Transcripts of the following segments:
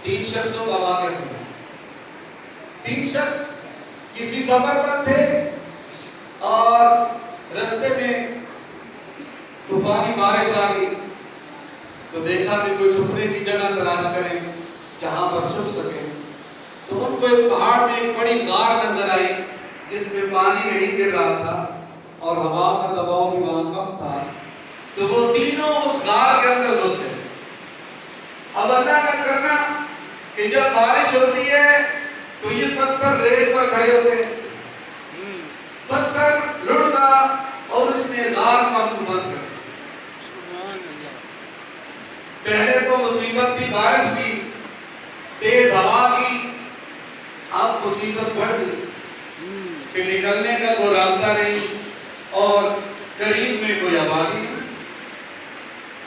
تین شخصوں کا واقعہ سنا۔ تین شخص کسی سفر پر تھے اور رستے میں طوفانی بارش آ گئی تو دیکھا کہ کوئی چھپنے کی جگہ تلاش کریں جہاں پر چھپ سکے۔ تو ان کو ایک پہاڑ میں ایک بڑی غار نظر آئی جس میں پانی نہیں گر رہا تھا اور ہوا کا دباؤ بھی وہاں کم تھا۔ تو وہ تینوں اس غار کے اندر گھس گئے۔ اب اللہ کا کرنا کہ جب بارش ہوتی ہے تو یہ پتھر ریت پر کھڑے ہوتے ہیں، پتھر لڑکا اور اس نے غار کا منہ بند کر دیا۔ پہلے تو مصیبت تھی بارش کی، تیز ہوا کی، اب مصیبت بڑھ گئی کہ نکلنے کا کوئی راستہ نہیں اور قریب میں کوئی آبادی نہیں،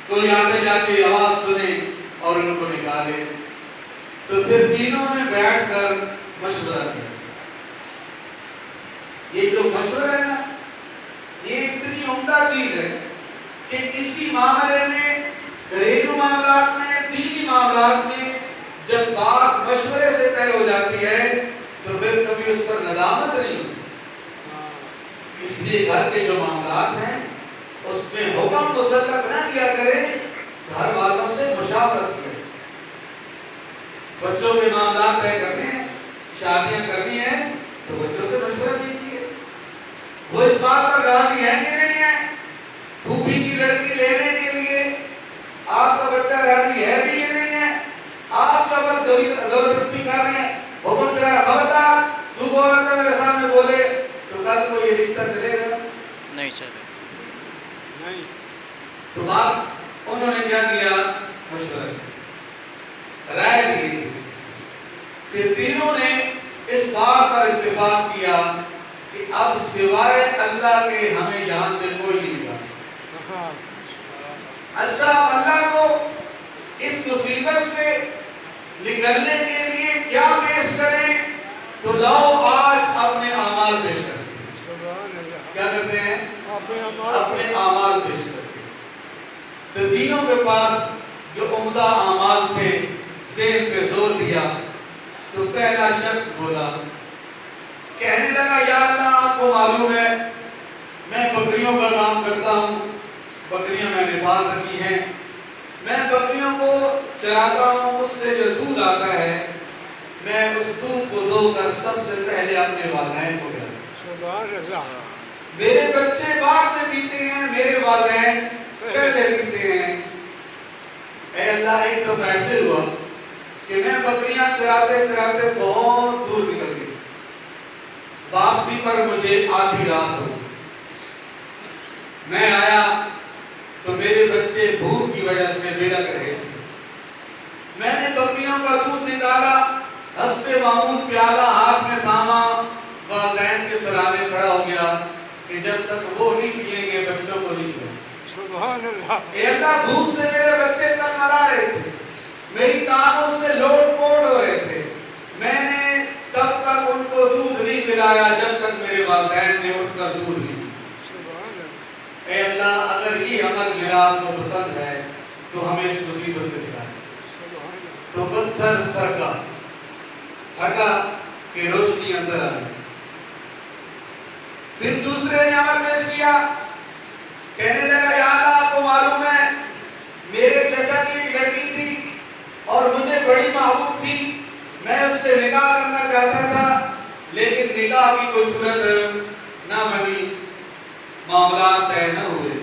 کوئی آتے جاتے آواز سنے اور ان کو نکالے۔ تو پھر تینوں نے بیٹھ کر مشورہ کیا۔ یہ جو مشورہ ہے نا، یہ اتنی عمدہ چیز ہے کہ اسی معاملے میں، گھریلو معاملات میں، دینی معاملات میں جب بات مشورے سے طے ہو جاتی ہے تو پھر کبھی اس پر ندامت نہیں ہوتی۔ اس لیے گھر کے جو معاملات ہیں اس میں حکم مسلط نہ کیا کرے، گھر والوں سے مشاورت کرے۔ بچوں کے معاملات طے کرنے ہیں، شادیاں کرنی ہیں تو بچوں سے مشورہ کیجیے، وہ اس بات پر راضی ہیں کہ نہیں ہے۔ پھوپھی کی لڑکی لینے کے لیے آپ کا بچہ راضی ہے بھی کہ نہیں ہے، آپ کا بس زبردستی کر رہے ہیں، حکم چلا خبردار تو بول رہا تھا میرے سامنے بولے تو کل کو یہ رشتہ چلے گا نہیں چلے نہیں۔ تو آپ انہوں نے کیا کیا؟ مشورہ کیا، رائے لی۔ کہ تینوں نے اس بات پر اتفاق کیا کہ اب سوائے اللہ کے ہمیں یہاں سے کوئی نہیں نکال سکتا۔ اچھا، اللہ کو اس مصیبت سے نکلنے کے لیے کیا پیش کریں؟ تو لاؤ آج اپنے اعمال پیش کرتے ہیں۔ کیا کرتے ہیں؟ اپنے اعمال پیش کرتے ہیں۔ تو تینوں کے پاس جو عمدہ اعمال تھے ذہن پہ زور دیا۔ تو پہلا شخص بولا، کہنے لگا یا اللہ آپ کو معلوم ہے میں بکریوں کا کام کرتا ہوں، بکریاں میں نے پال رکھی ہیں، میں بکریوں کو چراتا ہوں، اس سے جو دودھ آتا ہے میں اس دودھ کو دو کر سب سے پہلے اپنے والدین کو پلاتا ہوں۔ میرے بچے بعد میں پیتے ہیں، میرے والدین پہلے پیتے ہیں۔ اے اللہ، ایک دفعہ ایسے ہوا کہ میں بکریاں چراتے چراتے بہت دور نکل گئی، واپسی پر مجھے آدھی رات ہو، میں آیا تو میرے بچے بھوک کی وجہ سے بلک رہے تھے۔ میں نے بکریوں کا دودھ نکالا، حسب معمول پیالہ ہاتھ میں تھاما، والدین کے سرانے کھڑا ہو گیا کہ جب تک وہ نہیں پیئیں گے بچوں کو نہیں پئیں۔ سبحان اللہ۔ اے اللہ، بھوک سے میرے بچے تن مرا رہے تھے، میری ٹانگوں سے لوٹ پوٹ ہو رہے تھے، میں نے تب تک ان کو دودھ نہیں پلایا جب تک میرے والدین نے اٹھ کر دودھ نہیں۔ اے اللہ، اگر یہ عمل میرا آپ کو پسند ہے تو ہمیں اس مصیبت سے نکالیں۔ تو پتھر سرکا، ہٹا کہ روشنی اندر آ گئی۔ پھر دوسرے نے عمل پیش کیا، کہنے لگا یا اللہ آپ کو معلوم ہے میرے چچا کی ایک لڑکی تھی اور مجھے بڑی محبوب تھی، میں اس سے نکاح کرنا چاہتا تھا لیکن نکاح کی کوئی صورت نہ بنی، معاملات طے نہ ہوئے۔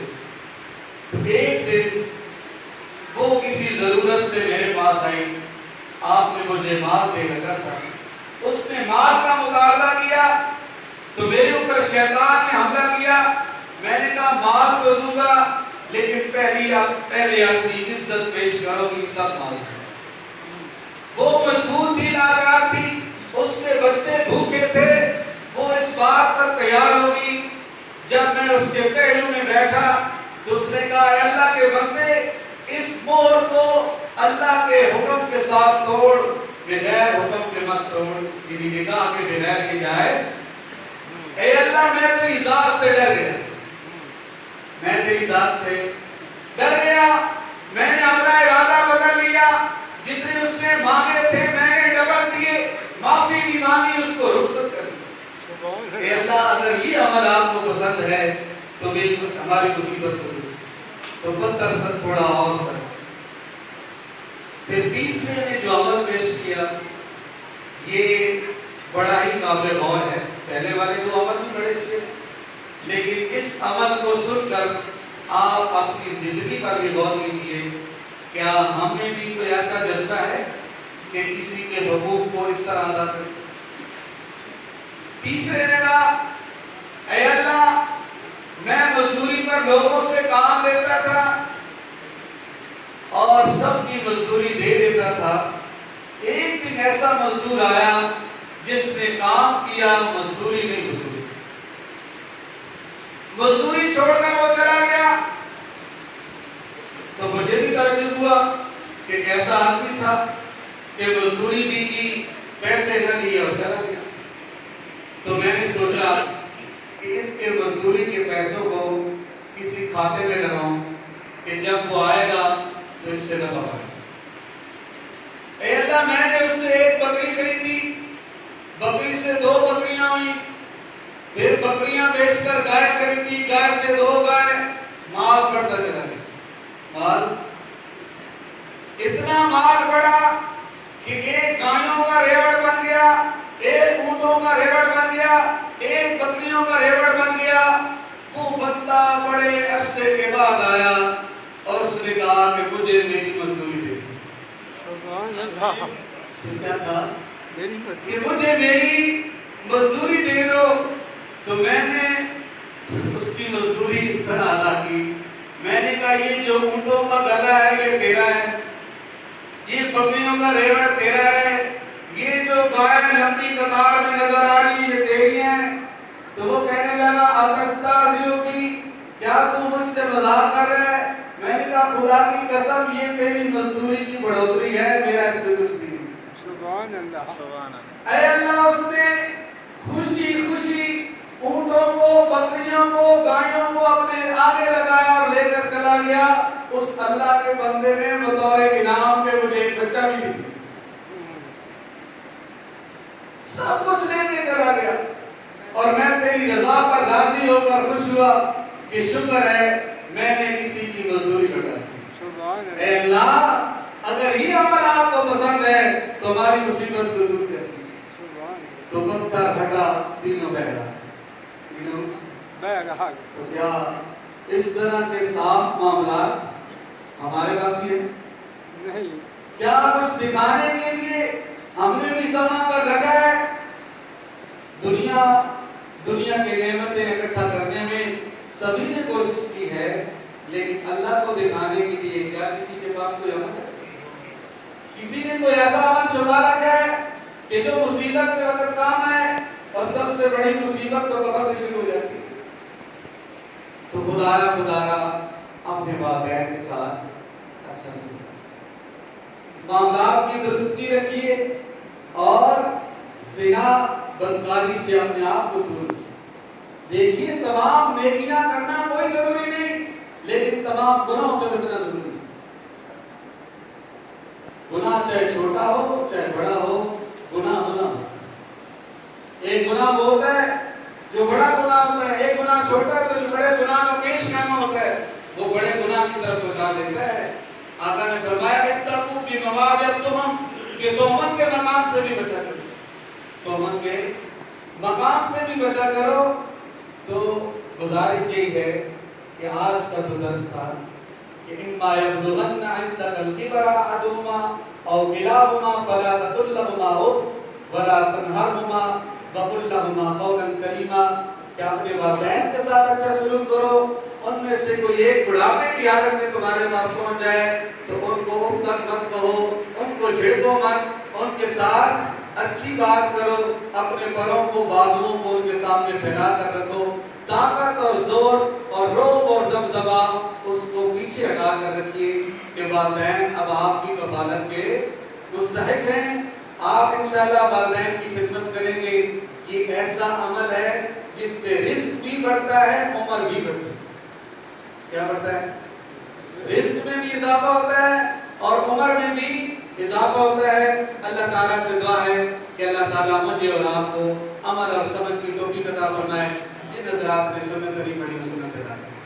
تو ایک دن وہ کسی ضرورت سے میرے پاس آئی، آپ نے مجھے مال دے رکھا تھا، اس نے مال کا مطالبہ کیا تو میرے اوپر شیطان نے حملہ کیا۔ میں نے کہا مال تو دوں گا لیکن پہلے اپنی عزت پیش کرو گی تب مال دوں گا۔ وہ مجبور تھی، لاچار تھی، اس کے بچے بھوکے تھے، وہ اس بات پر تیار ہوگی۔ جب میں اس کے پہلو میں بیٹھا تو اس نے کہا اے اللہ کے بندے، اس مہر کو اللہ کے حکم کے ساتھ توڑ، بغیر حکم کے مت توڑ، یعنی نکاح کے بغیر یہ جائز۔ اے اللہ، میں تیری ذات سے ڈر گیا، میں تیری ذات سے ڈر گیا، میں نے اپنا ارادہ بدل لیا، جتنے اس نے مانگے اگر یہ عمل آپ کو پسند ہے تو ہماری مصیبت کو تو بدتر سر تھوڑا اور سر. پھر تیسرے نے جو عمل پیش کیا یہ بڑا ہی قابل غور ہے. پہلے والے دو عمل بھی بڑے اچھے ہیں، لیکن اس عمل کو سن کر آپ اپنی زندگی پر بھی غور کیجیے. کیا ہم میں بھی کوئی ایسا جذبہ ہے کہ کسی کے حقوق کو اس طرح ادا کریں؟ تیسرے نے کہا اے اللہ میں مزدوری پر لوگوں سے کام لیتا تھا اور سب کی مزدوری دے دیتا تھا. ایک دن ایسا مزدور آیا جس نے کام کیا مزدوری نہیں وصولی، مزدوری چھوڑ کر وہ چلا گیا. تو مجھے بھی تعجب ہوا کہ کیسا آدمی تھا کہ مزدوری بھی کی، پیسے نہ لیے اور چلا گیا. تو میں نے سوچا کہ اس کے مزدوری کے پیسوں کو کسی کھاتے میں لگاؤں کہ جب وہ آئے گا تو اس سے نفع پائے. اے اللہ میں نے اس سے ایک بکری خریدی، بکری سے 2 بکریاں ہوئی، پھر بکریاں بیچ کر گائے خریدی، گائے سے 2 گائے، مال بڑھتا چلا گیا. مال اتنا مال بڑھا کہ ایک گایوں کا ریوڑ بن گیا، ایک اونٹوں کا ریوڑ بن گیا، ایک بکریوں کا ریوڑ بن گیا. وہ بندہ بڑے عرصے کے بعد آیا اور اس نے کہا کہ مجھے میری مزدوری دے. کیا کہا کہ مجھے میری مزدوری دے دو. تو میں نے اس کی مزدوری اس طرح ادا کی. میں نے کہا یہ جو اونٹوں کا گلا ہے یہ تیرا ہے، یہ بکریوں کا ریوڑ تیرا ہے، یہ جو گائے لمبی قطار میں نظر آ رہی یہ تیری ہیں. تو وہ کہنے لگا اکستازیو کی، کیا تو مجھ سے مذاق کر رہا ہے؟ میں نے کہا خدا کی قسم یہ تیری مزدوری کی بڑھوتری ہے، میرا اس میں کچھ نہیں. سبحان اللہ سبحان اللہ. اے اللہ اس نے خوشی خوشی اونٹوں کو، بکریوں کو، گایوں کو اپنے آگے لگایا اور لے کر چلا گیا. اس اللہ کے بندے نے بطور انعام کے مجھے ایک بچہ بھی دیا. سب کچھ لے کے چلا گیا اور میں تیری رضا پر راضی ہو کر خوش ہوا کہ شکر ہے میں نے کسی کی مزدوری بڑھا دی. اے اللہ اگر یہ عمل آپ کو پسند ہے تو ہماری مصیبت کو دور کر دیجیے. تو پتھر ہٹا، تینوں بہرا. تو کیا اس طرح کے صاف معاملات ہمارے پاس بھی ہیں؟ نہیں. کیا کچھ دکھانے کے لیے ہم نے بھی سما کر رکھا ہے؟ دنیا کی نعمتیں اکٹھا کرنے میں سبھی نے کوشش کی ہے، لیکن اللہ کو دکھانے کے لیے کیا کسی کے پاس کوئی عمل ہے؟ کسی نے کوئی ایسا عمل چھپا رکھا ہے کہ جو مصیبت کے وقت کام آئے اور سب سے بڑی مصیبت تو قبر سے شروع ہو جاتی ہے؟ تو خدارا اپنے والدین کے ساتھ اچھا سے معاملات کی درستگی رکھیے اور زنا بدکاری سے اپنے آپ کو دور رکھیے. دیکھیے تمام نیکیاں کرنا کوئی ضروری نہیں، لیکن تمام گناہوں سے بچنا ضروری ہے. گناہ چاہے چھوٹا ہو چاہے بڑا ہو، گناہ ہو. ایک گناہ وہ ہوتا ہے جو بڑا گناہ ہوتا ہے، ایک گناہ چھوٹا ہے تو جو بڑے گناہ کا پیش نامہ ہوتا ہے وہ بڑے گناہ کی طرف پہنچا دیتا ہے. آقا نے فرمایا اتقوا بمواجہتہم کہ تہمت کے مقام سے بھی بچا کرو، تہمت کے مقام سے بھی بچا کرو. تو گزارش یہی ہے کہ آج کا جو درس تھا کہ اما یبلغن عندک الکبر احدہما او کلاہما فلا تقل لہما اف ولا تنہرہما وقل لہما قولا کریما. کہ اپنے والدین کے ساتھ اچھا سلوک کرو. ان میں سے کوئی ایک بڑھاپے کی حالت میں تمہارے پاس پہنچ جائے تو ان کو اف تک مت کہو، ان کو جھڑکو مت، ان کے ساتھ اچھی بات کرو. اپنے پروں کو، بازوؤں کو ان کے سامنے پھیلا کر رکھو. طاقت اور زور اور روب اور دبدبا اس کو پیچھے ہٹا کر رکھیے کہ والدین اب آپ کی کفالت کے مستحق ہیں. آپ انشاءاللہ والدین کی خدمت کریں گے. یہ ایسا عمل ہے جس سے رزق بھی بڑھتا ہے، عمر بھی بڑھتا ہے. کیا بڑھتا ہے؟ رزق میں بھی اضافہ ہوتا ہے اور عمر میں بھی اضافہ ہوتا ہے. اللہ تعالیٰ سے دعا ہے کہ اللہ تعالیٰ مجھے اور آپ کو عمل اور سمجھ کی توفیق عطا فرمائے. جن حضرات نے سنت نہیں پڑھی وہ سنت ادا کریں.